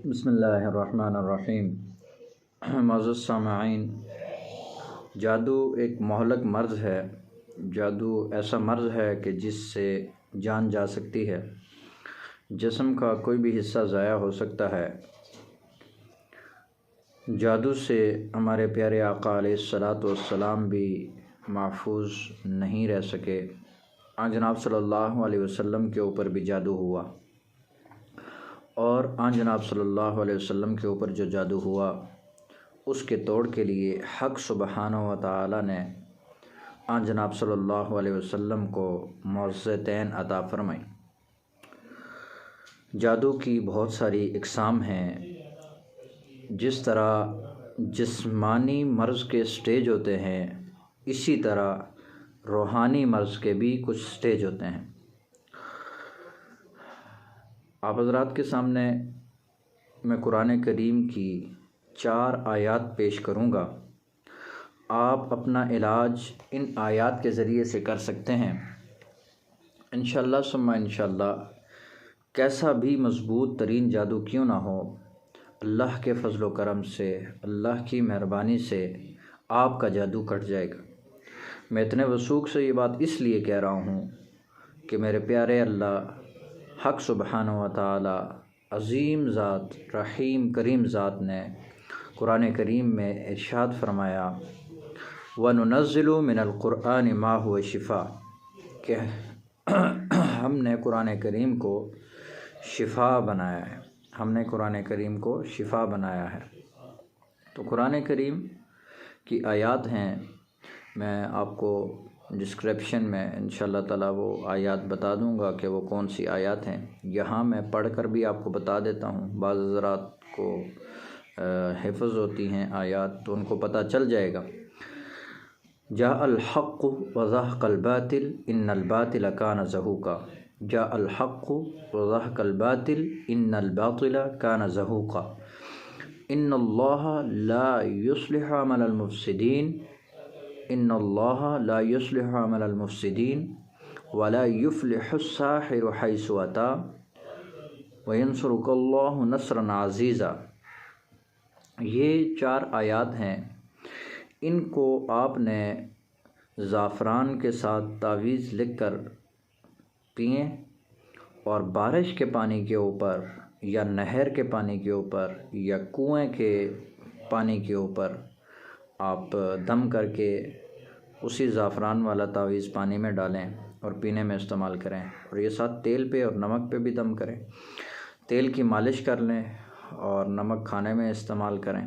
بسم اللہ الرحمن الرحیم۔ معزز سامعین، جادو ایک مہلک مرض ہے۔ جادو ایسا مرض ہے کہ جس سے جان جا سکتی ہے، جسم کا کوئی بھی حصہ ضائع ہو سکتا ہے۔ جادو سے ہمارے پیارے آقا علیہ الصلاۃ والسلام بھی محفوظ نہیں رہ سکے۔ آن جناب صلی اللہ علیہ وسلم کے اوپر بھی جادو ہوا، اور آن جناب صلی اللہ علیہ وسلم کے اوپر جو جادو ہوا اس کے توڑ کے لیے حق سبحانہ و تعالی نے آن جناب صلی اللہ علیہ وسلم کو معجزتین عطا فرمائی۔ جادو کی بہت ساری اقسام ہیں۔ جس طرح جسمانی مرض کے سٹیج ہوتے ہیں، اسی طرح روحانی مرض کے بھی کچھ سٹیج ہوتے ہیں۔ آپ حضرات کے سامنے میں قرآن کریم کی 4 آیات پیش کروں گا۔ آپ اپنا علاج ان آیات کے ذریعے سے کر سکتے ہیں انشاءاللہ ثم انشاءاللہ۔ کیسا بھی مضبوط ترین جادو کیوں نہ ہو، اللہ کے فضل و کرم سے، اللہ کی مہربانی سے آپ کا جادو کٹ جائے گا۔ میں اتنے وثوق سے یہ بات اس لیے کہہ رہا ہوں کہ میرے پیارے اللہ حق سبحانہ و تعالی عظیم ذات، رحیم کریم ذات نے قرآن کریم میں ارشاد فرمایا، وَنُنَزِّلُ مِنَ الْقُرْآنِ مَا هُوَ شِفَاء، کہ ہم نے قرآن کریم کو شفا بنایا ہے۔ ہم نے قرآن کریم کو شفا بنایا ہے۔ تو قرآن کریم کی آیات ہیں، میں آپ کو ڈسکرپشن میں انشاءاللہ تعالیٰ وہ آیات بتا دوں گا کہ وہ کون سی آیات ہیں۔ یہاں میں پڑھ کر بھی آپ کو بتا دیتا ہوں، بعض حضرات کو حفظ ہوتی ہیں آیات تو ان کو پتہ چل جائے گا۔ جاء الحق وزهق الباطل ان الباطل كان زهوقا، جاء الحق وزهق الباطل ان الباطل كان زهوقا، ان اللہ لا يصلح عمل المفسدین، ان اللہ لا يصلح عمل المفسدین ولا يفلح الساحر حيث أتى وينصرك اللہ نصرا عزیزا۔ یہ 4 آیات ہیں، ان کو آپ نے زعفران کے ساتھ تعویذ لکھ کر پئیں، اور بارش کے پانی کے اوپر یا نہر کے پانی کے اوپر یا کنویں کے پانی کے اوپر آپ دم کر کے اسی زعفران والا تعویذ پانی میں ڈالیں اور پینے میں استعمال کریں، اور یہ ساتھ تیل پہ اور نمک پہ بھی دم کریں۔ تیل کی مالش کر لیں اور نمک کھانے میں استعمال کریں۔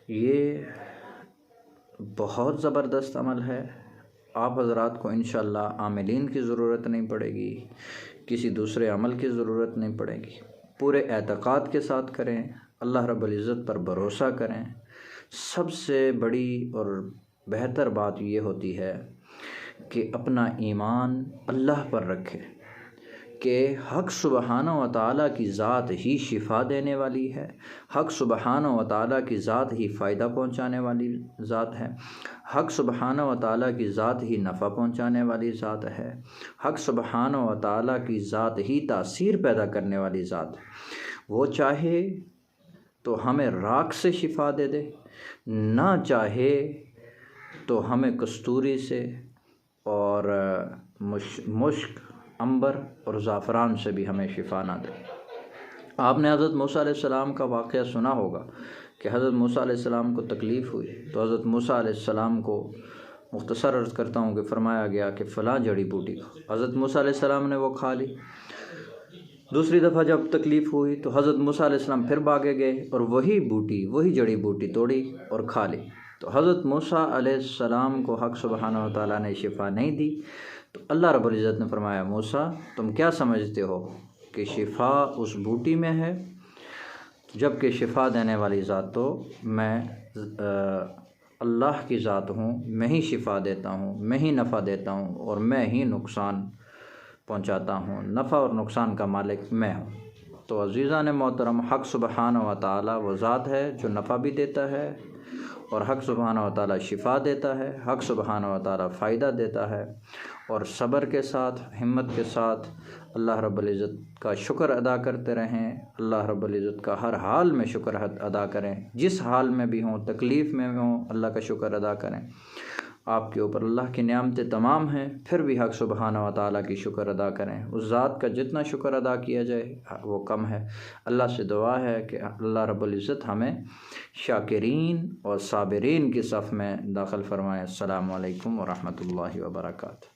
یہ بہت زبردست عمل ہے۔ آپ حضرات کو انشاءاللہ عاملین کی ضرورت نہیں پڑے گی، کسی دوسرے عمل کی ضرورت نہیں پڑے گی۔ پورے اعتقاد کے ساتھ کریں، اللہ رب العزت پر بھروسہ کریں۔ سب سے بڑی اور بہتر بات یہ ہوتی ہے کہ اپنا ایمان اللہ پر رکھے کہ حق سبحانہ و تعالیٰ کی ذات ہی شفا دینے والی ہے، حق سبحانہ و تعالیٰ کی ذات ہی فائدہ پہنچانے والی ذات ہے، حق سبحانہ و تعالیٰ کی ذات ہی نفع پہنچانے والی ذات ہے، حق سبحانہ و تعالیٰ کی ذات ہی تاثیر پیدا کرنے والی ذات ہے۔ وہ چاہے تو ہمیں راکھ سے شفا دے دے، نہ چاہے تو ہمیں کستوری سے اور مشک، عنبر اور زعفران سے بھی ہمیں شفا نہ دے۔ آپ نے حضرت موسیٰ علیہ السلام کا واقعہ سنا ہوگا کہ حضرت موسیٰ علیہ السلام کو تکلیف ہوئی تو حضرت موسیٰ علیہ السلام کو مختصر عرض کرتا ہوں کہ فرمایا گیا کہ فلاں جڑی بوٹی کھاؤ۔ حضرت موسیٰ علیہ السلام نے وہ کھا لی۔ دوسری دفعہ جب تکلیف ہوئی تو حضرت موسیٰ علیہ السلام پھر بھاگے گئے اور وہی جڑی بوٹی توڑی اور کھا لی۔ تو حضرت موسیٰ علیہ السلام کو حق سبحانہ و تعالیٰ نے شفا نہیں دی، تو اللہ رب العزت نے فرمایا، موسیٰ تم کیا سمجھتے ہو کہ شفا اس بوٹی میں ہے؟ جب کہ شفا دینے والی ذات تو میں اللہ کی ذات ہوں، میں ہی شفا دیتا ہوں، میں ہی نفع دیتا ہوں، اور میں ہی نقصان پہنچاتا ہوں، نفع اور نقصان کا مالک میں ہوں۔ تو عزیزان محترم، حق سبحانہ و تعالی وہ ذات ہے جو نفع بھی دیتا ہے اور حق سبحانہ و تعالیٰ شفا دیتا ہے، حق سبحانہ و تعالیٰ فائدہ دیتا ہے، اور صبر کے ساتھ، ہمت کے ساتھ اللہ رب العزت کا شکر ادا کرتے رہیں۔ اللہ رب العزت کا ہر حال میں شکر ادا کریں، جس حال میں بھی ہوں، تکلیف میں ہوں، اللہ کا شکر ادا کریں۔ آپ کے اوپر اللہ کی نعمتیں تمام ہیں، پھر بھی حق سبحانہ و تعالیٰ کی شکر ادا کریں۔ اس ذات کا جتنا شکر ادا کیا جائے وہ کم ہے۔ اللہ سے دعا ہے کہ اللہ رب العزت ہمیں شاکرین اور صابرین کی صف میں داخل فرمائے۔ السلام علیکم ورحمۃ اللہ وبرکاتہ۔